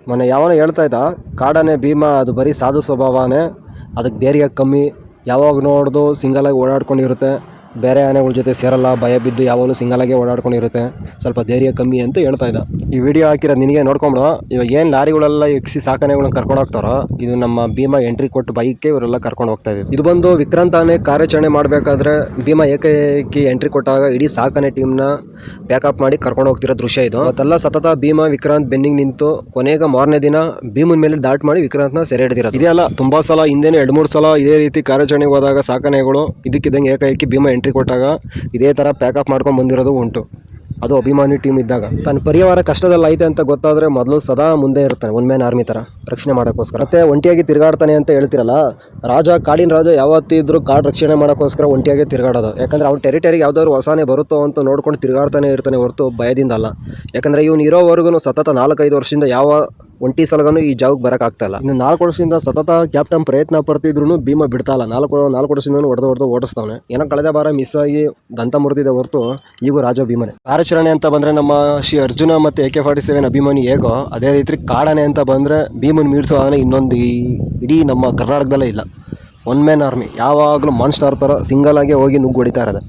ಮೊನ್ನೆ ಯಾವನೋ ಹೇಳ್ತಾ ಇದ್ದ ಕಾಡಾನೆ ಭೀಮ ಅದು ಬರೀ ಸಾಧು ಸ್ವಭಾವನೇ, ಅದಕ್ಕೆ ಧೈರ್ಯ ಕಮ್ಮಿ, ಯಾವಾಗ ನೋಡ್ದು ಸಿಂಗಲಾಗಿ ಓಡಾಡ್ಕೊಂಡಿರುತ್ತೆ, ಬೇರೆ ಆನೆಗಳ ಜೊತೆ ಸೇರಲ್ಲ, ಭಯ ಬಿದ್ದು ಯಾವಾಗಲೂ ಸಿಂಗಲಾಗೆ ಓಡಾಡ್ಕೊಂಡಿರುತ್ತೆ, ಸ್ವಲ್ಪ ಧೈರ್ಯ ಕಮ್ಮಿ ಅಂತ ಹೇಳ್ತಾ ಇದ್ದ. ಈ ವಿಡಿಯೋ ಹಾಕಿರೋದು ನಿನಗೆ ನೋಡ್ಕೊಂಬಿಡು. ಇವಾಗ ಏನು ಲಾರಿಗಳೆಲ್ಲ ಎಕ್ಸಿ ಸಾಕಾನೆಗಳನ್ನ ಕರ್ಕೊಂಡು ಹೋಗ್ತಾರೋ, ಇದು ನಮ್ಮ ಭೀಮ ಎಂಟ್ರಿ ಕೊಟ್ಟು ಬೈಕ್ಗೆ ಇವರೆಲ್ಲ ಕರ್ಕೊಂಡು ಹೋಗ್ತಾ ಇದ್ದೀವಿ. ಇದು ಬಂದು ವಿಕ್ರಾಂತ್ ಆನೆ ಕಾರ್ಯಾಚರಣೆ ಮಾಡಬೇಕಾದ್ರೆ ಭೀಮ ಏಕೈಕಿ ಎಂಟ್ರಿ ಕೊಟ್ಟಾಗ ಇಡೀ ಸಾಕಾನೆ ಟೀಮ್ನ ಬ್ಯಾಕಪ್ ಮಾಡಿ ಕರ್ಕೊಂಡು ಹೋಗ್ತಿರೋ ದೃಶ್ಯ ಇದು. ಅವತ್ತೆಲ್ಲ ಸತತ ಭೀಮ ವಿಕ್ರಾಂತ್ ಬೆನ್ನಿಗೆ ನಿಂತು ಕೊನೆಗೆ ಮಾರನೇ ದಿನ ಭೀಮನ್ ಮೇಲೆ ದಾಟ್ ಮಾಡಿ ವಿಕ್ರಾಂತ್ನ ಸೆರೆ ಹಿಡಿದಿರೋದು. ಇದೇ ಅಲ್ಲ, ತುಂಬಾ ಸಲ ಹಿಂದೆನೇ 2-3 ಸಲ ಇದೇ ರೀತಿ ಕಾರ್ಯಾಚರಣೆಗೆ ಹೋದಾಗ ಸಾಕಾನೆಗಳು ಇದಕ್ಕಿದ್ದಂಗೆ ಏಕೈಕಿ ಭೀಮ ಎಂಟ್ರಿ ಕೊಟ್ಟಾಗ ಇದೇ ಥರ ಪ್ಯಾಕಪ್ ಮಾಡ್ಕೊಂಡು ಬಂದಿರೋದು ಉಂಟು. ಅದು ಅಭಿಮಾನಿ ಟೀಮ್ ಇದ್ದಾಗ ತನ್ನ ಪರಿವಾರ ಕಷ್ಟದಲ್ಲಿ ಐತೆ ಅಂತ ಗೊತ್ತಾದರೆ ಮೊದಲು ಸದಾ ಮುಂದೆ ಇರ್ತಾನೆ, ಒನ್ ಮ್ಯಾನ್ ಆರ್ಮಿ ಥರ ರಕ್ಷಣೆ ಮಾಡೋಕ್ಕೋಸ್ಕರ. ಮತ್ತೆ ಒಂಟಿಯಾಗಿ ತಿರುಗಾಡ್ತಾನೆ ಅಂತ ಹೇಳ್ತಿರಲ್ಲ, ಕಾಡಿನ ರಾಜ ಯಾವತ್ತಿದ್ರೂ ಕಾಡು ರಕ್ಷಣೆ ಮಾಡೋಕ್ಕೋಸ್ಕರ ಒಂಟಿಯಾಗಿ ತಿರುಗಾಡೋದು. ಯಾಕಂದರೆ ಅವ್ನ ಟೆರಿಟರಿಗೆ ಯಾವ್ದಾದ್ರು ಹೊಸಾನೆ ಬರುತ್ತೋ ಅಂತ ನೋಡ್ಕೊಂಡು ತಿರುಗಾಡ್ತಾನೆ ಇರ್ತಾನೆ ಹೊರತು ಭಯದಿಂದ ಅಲ್ಲ. ಯಾಕಂದರೆ ಇವನು ಇರೋವರೆಗೂ ಸತತ 4-5 ವರ್ಷದಿಂದ ಯಾವ ಒಂಟಿ ಸಲಗನು ಈ ಜಾಗಕ್ಕೆ ಬರೋಕ್ಕಾಗ್ತಾಯಿಲ್ಲ. ಇನ್ನು 4 ವರ್ಷದಿಂದ ಸತತ ಕ್ಯಾಪ್ಟನ್ ಪ್ರಯತ್ನ ಪಡ್ತಿದ್ರು ಭೀಮ ಬಿಡ್ತಾಯಿಲ್ಲ. 4 ವರ್ಷದಿಂದ ಹೊಡೆದು ಓಡಿಸ್ತಾವನೆ. ಏನೋ ಕಳೆದ ಬಾರ ಮಿಸ್ ಆಗಿ ದಂತ ಮುರಿದಿದೆ ಹೊರತು ಈಗೂ ರಾಜ ಭೀಮನೆ. ಕಾರ್ಯಾಚರಣೆ ಅಂತ ಬಂದರೆ ನಮ್ಮ ಶ್ರೀ ಅರ್ಜುನ ಮತ್ತು AK-47 ಅಭಿಮಾನಿ ಹೇಗೋ ಅದೇ ರೀತಿ ಕಾಡಾನೆ ಅಂತ ಬಂದರೆ ಭೀಮನ್ ಮೀರಿಸೋ ಆನೆ ಇನ್ನೊಂದು ಇಡೀ ನಮ್ಮ ಕರ್ನಾಟಕದಲ್ಲೇ ಇಲ್ಲ. ಒನ್ ಮ್ಯಾನ್ ಆರ್ಮಿ ಯಾವಾಗಲೂ ಮಾನ್ಸ್ಟರ್ ಥರ ಸಿಂಗಲ್ ಆಗಿ ಹೋಗಿ ನುಗ್ಗಿ ಹೊಡಿತಾ ಇರೋದು.